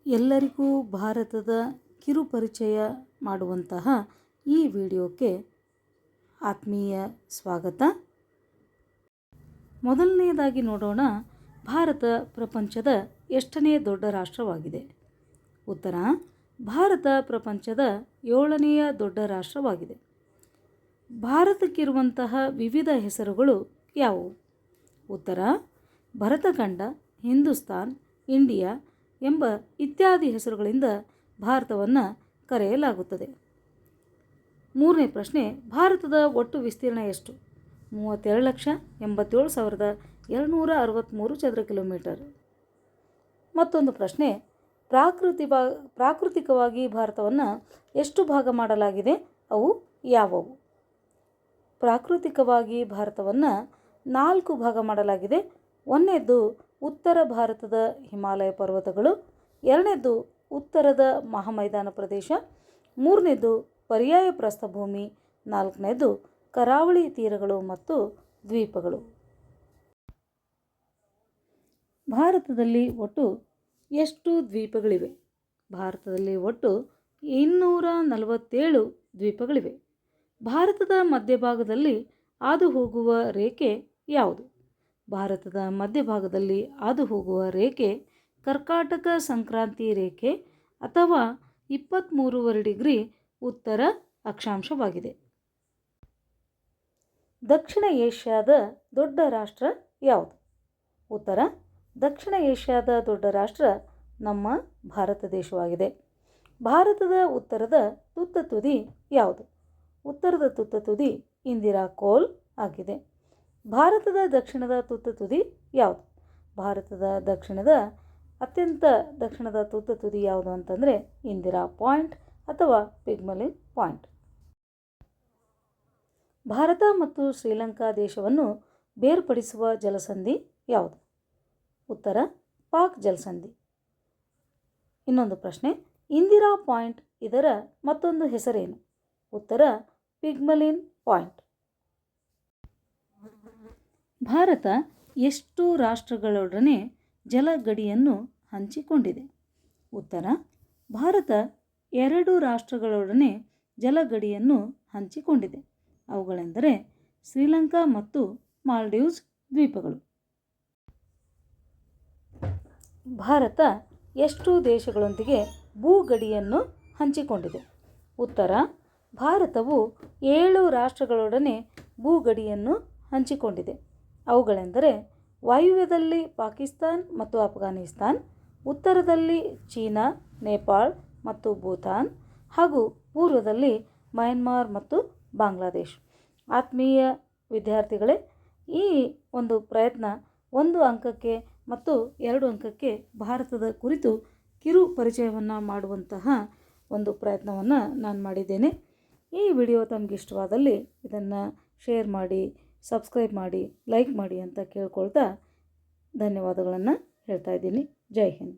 ಎಲ್ಲರಿಗೂ ಭಾರತದ ಕಿರುಪರಿಚಯ ಮಾಡುವಂತಹ ಈ ವಿಡಿಯೋಕ್ಕೆ ಆತ್ಮೀಯ ಸ್ವಾಗತ. ಮೊದಲನೆಯದಾಗಿ ನೋಡೋಣ, ಭಾರತ ಪ್ರಪಂಚದ ಎಷ್ಟನೇ ದೊಡ್ಡ ರಾಷ್ಟ್ರವಾಗಿದೆ? ಉತ್ತರ: ಭಾರತ ಪ್ರಪಂಚದ 7ನೆಯ ದೊಡ್ಡ ರಾಷ್ಟ್ರವಾಗಿದೆ. ಭಾರತಕ್ಕಿರುವಂತಹ ವಿವಿಧ ಹೆಸರುಗಳು ಯಾವುವು? ಉತ್ತರ: ಭರತಖಂಡ, ಹಿಂದೂಸ್ತಾನ್, ಇಂಡಿಯಾ ಎಂಬ ಇತ್ಯಾದಿ ಹೆಸರುಗಳಿಂದ ಭಾರತವನ್ನು ಕರೆಯಲಾಗುತ್ತದೆ. ಮೂರನೇ ಪ್ರಶ್ನೆ, ಭಾರತದ ಒಟ್ಟು ವಿಸ್ತೀರ್ಣ ಎಷ್ಟು? 32,87,263 ಚದರ ಕಿಲೋಮೀಟರ್. ಮತ್ತೊಂದು ಪ್ರಶ್ನೆ, ಪ್ರಾಕೃತಿಕವಾಗಿ ಭಾರತವನ್ನು ಎಷ್ಟು ಭಾಗ ಮಾಡಲಾಗಿದೆ? ಅವು ಯಾವುವು? ಪ್ರಾಕೃತಿಕವಾಗಿ ಭಾರತವನ್ನು 4 ಭಾಗ ಮಾಡಲಾಗಿದೆ. ಒಂದನೇದ್ದು ಉತ್ತರ ಭಾರತದ ಹಿಮಾಲಯ ಪರ್ವತಗಳು, ಎರಡನೇದ್ದು ಉತ್ತರದ ಮಹಾಮೈದಾನ ಪ್ರದೇಶ, ಮೂರನೇದ್ದು ಪರ್ಯಾಯ ಪ್ರಸ್ಥಭೂಮಿ, ನಾಲ್ಕನೇದು ಕರಾವಳಿ ತೀರಗಳು ಮತ್ತು ದ್ವೀಪಗಳು. ಭಾರತದಲ್ಲಿ ಒಟ್ಟು ಎಷ್ಟು ದ್ವೀಪಗಳಿವೆ? ಭಾರತದಲ್ಲಿ ಒಟ್ಟು 247 ದ್ವೀಪಗಳಿವೆ. ಭಾರತದ ಮಧ್ಯಭಾಗದಲ್ಲಿ ಹಾದು ಹೋಗುವ ರೇಖೆ ಯಾವುದು? ಭಾರತದ ಮಧ್ಯಭಾಗದಲ್ಲಿ ಹಾದು ಹೋಗುವ ರೇಖೆ ಕರ್ಕಾಟಕ ಸಂಕ್ರಾಂತಿ ರೇಖೆ ಅಥವಾ 23 ಡಿಗ್ರಿ ಉತ್ತರ ಅಕ್ಷಾಂಶವಾಗಿದೆ. ದಕ್ಷಿಣ ಏಷ್ಯಾದ ದೊಡ್ಡ ರಾಷ್ಟ್ರ ಯಾವುದು? ಉತ್ತರ: ದಕ್ಷಿಣ ಏಷ್ಯಾದ ದೊಡ್ಡ ರಾಷ್ಟ್ರ ನಮ್ಮ ಭಾರತ ದೇಶವಾಗಿದೆ. ಭಾರತದ ಉತ್ತರದ ತುತ್ತ ತುದಿ ಯಾವುದು? ಉತ್ತರದ ತುತ್ತ ತುದಿ ಇಂದಿರಾ ಕೋಲ್ ಆಗಿದೆ. ಭಾರತದ ದಕ್ಷಿಣದ ತುತ್ತ ತುದಿ ಯಾವುದು? ಭಾರತದ ಅತ್ಯಂತ ದಕ್ಷಿಣದ ತುತ್ತ ತುದಿ ಯಾವುದು ಅಂತಂದರೆ ಇಂದಿರಾ ಪಾಯಿಂಟ್ ಅಥವಾ ಪಿಗ್ಮಲಿನ್ ಪಾಯಿಂಟ್. ಭಾರತ ಮತ್ತು ಶ್ರೀಲಂಕಾ ದೇಶವನ್ನು ಬೇರ್ಪಡಿಸುವ ಜಲಸಂಧಿ ಯಾವುದು? ಉತ್ತರ: ಪಾಕ್ ಜಲಸಂಧಿ. ಇನ್ನೊಂದು ಪ್ರಶ್ನೆ, ಇಂದಿರಾ ಪಾಯಿಂಟ್ ಇದರ ಮತ್ತೊಂದು ಹೆಸರೇನು? ಉತ್ತರ: ಪಿಗ್ಮಲಿನ್ ಪಾಯಿಂಟ್. ಭಾರತ ಎಷ್ಟು ರಾಷ್ಟ್ರಗಳೊಡನೆ ಜಲಗಡಿಯನ್ನು ಹಂಚಿಕೊಂಡಿದೆ? ಉತ್ತರ: ಭಾರತ 2 ರಾಷ್ಟ್ರಗಳೊಡನೆ ಜಲಗಡಿಯನ್ನು ಹಂಚಿಕೊಂಡಿದೆ. ಅವುಗಳೆಂದರೆ ಶ್ರೀಲಂಕಾ ಮತ್ತು ಮಾಲ್ಡೀವ್ಸ್ ದ್ವೀಪಗಳು. ಭಾರತ ಎಷ್ಟು ದೇಶಗಳೊಂದಿಗೆ ಭೂಗಡಿಯನ್ನು ಹಂಚಿಕೊಂಡಿದೆ? ಉತ್ತರ: ಭಾರತವು 7 ರಾಷ್ಟ್ರಗಳೊಡನೆ ಭೂಗಡಿಯನ್ನು ಹಂಚಿಕೊಂಡಿದೆ. ಅವುಗಳೆಂದರೆ ವಾಯುವ್ಯದಲ್ಲಿ ಪಾಕಿಸ್ತಾನ್ ಮತ್ತು ಅಫ್ಘಾನಿಸ್ತಾನ್, ಉತ್ತರದಲ್ಲಿ ಚೀನಾ, ನೇಪಾಳ್ ಮತ್ತು ಭೂತಾನ್ ಹಾಗೂ ಪೂರ್ವದಲ್ಲಿ ಮಯನ್ಮಾರ್ ಮತ್ತು ಬಾಂಗ್ಲಾದೇಶ್. ಆತ್ಮೀಯ ವಿದ್ಯಾರ್ಥಿಗಳೇ, ಈ ಒಂದು ಪ್ರಯತ್ನ 1 ಅಂಕಕ್ಕೆ ಮತ್ತು 2 ಅಂಕಕ್ಕೆ ಭಾರತದ ಕುರಿತು ಕಿರು ಪರಿಚಯವನ್ನು ಮಾಡುವಂತಹ ಒಂದು ಪ್ರಯತ್ನವನ್ನು ನಾನು ಮಾಡಿದ್ದೇನೆ. ಈ ವಿಡಿಯೋ ತಮಗೆ ಇಷ್ಟವಾದಲ್ಲಿ ಇದನ್ನು ಶೇರ್ ಮಾಡಿ, ಸಬ್ಸ್ಕ್ರೈಬ್ ಮಾಡಿ, ಲೈಕ್ ಮಾಡಿ ಅಂತ ಕೇಳ್ಕೊಳ್ತಾ ಧನ್ಯವಾದಗಳನ್ನು ಹೇಳ್ತಾ ಇದ್ದೀನಿ. ಜೈ ಹಿಂದ್.